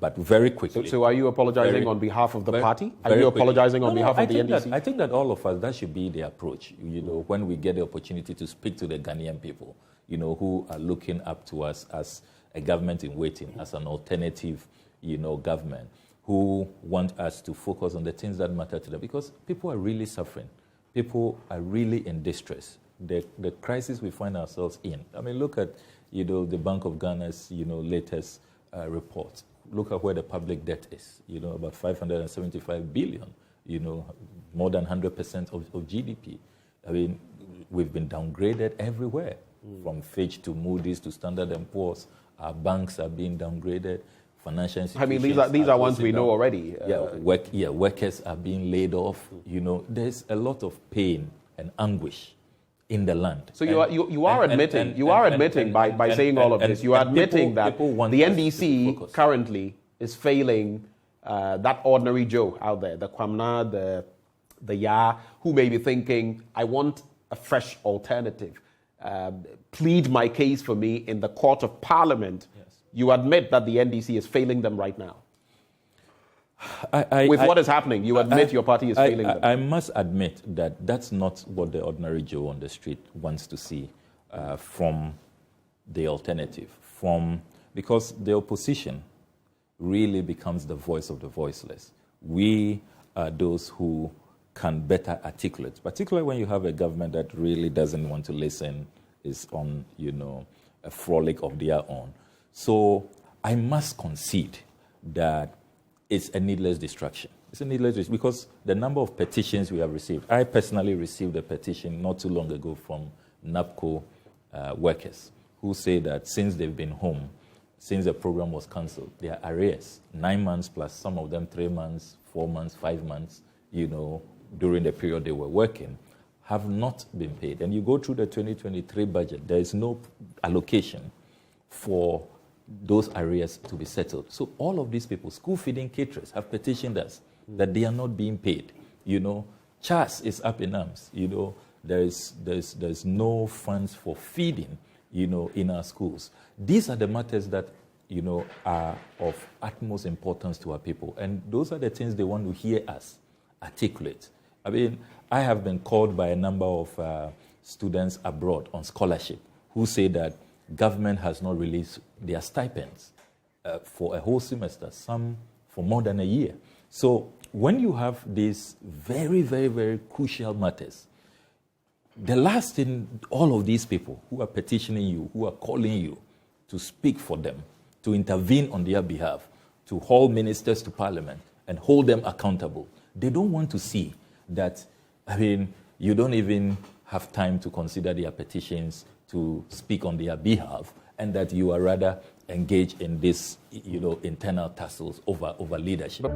but very quickly. So are you apologizing on behalf of the party? Are you apologizing on behalf of the NDC? I think that all of us, that should be the approach, when we get the opportunity to speak to the Ghanaian people, who are looking up to us as a government in waiting, as an alternative, government, who want us to focus on the things that matter to them, because people are really suffering. People are really in distress. The crisis we find ourselves in. I mean, look at, the Bank of Ghana's, latest report. Look at where the public debt is, about 575 billion, more than 100% of GDP. I mean, we've been downgraded everywhere, from Fitch to Moody's to Standard & Poor's. Our banks are being downgraded. Financial institutions. I mean, these are ones we know already. Workers are being laid off. There's a lot of pain and anguish in the land. So you are admitting by saying all of this, you are admitting that the NDC currently is failing that ordinary Joe out there, the Kwamna, the Ya, who may be thinking, I want a fresh alternative. Plead my case for me in the court of parliament. Yes. You admit that the NDC is failing them right now. With what is happening, you admit your party is failing them. I must admit that that's not what the ordinary Joe on the street wants to see from the alternative. Because the opposition really becomes the voice of the voiceless. We are those who can better articulate, particularly when you have a government that really doesn't want to listen, is on, a frolic of their own. So I must concede that it's a needless distraction. It's a needless distraction because the number of petitions we have received. I personally received a petition not too long ago from NAPCO workers who say that since they've been home, since the program was cancelled, their arrears, 9 months plus some of them 3 months, 4 months, 5 months, during the period they were working, have not been paid. And you go through the 2023 budget, there is no allocation for those arrears to be settled. So all of these people, school feeding caterers, have petitioned us that they are not being paid. CHAS is up in arms. There's no funds for feeding, in our schools. These are the matters that, are of utmost importance to our people. And those are the things they want to hear us articulate. I mean, I have been called by a number of students abroad on scholarship who say that government has not released their stipends for a whole semester, some for more than a year. So when you have these very, very, very crucial matters, the last thing all of these people who are petitioning you, who are calling you to speak for them, to intervene on their behalf, to hold ministers to parliament and hold them accountable, they don't want to see that, you don't even have time to consider their petitions, to speak on their behalf, and that you are rather engaged in this, internal tussles over leadership.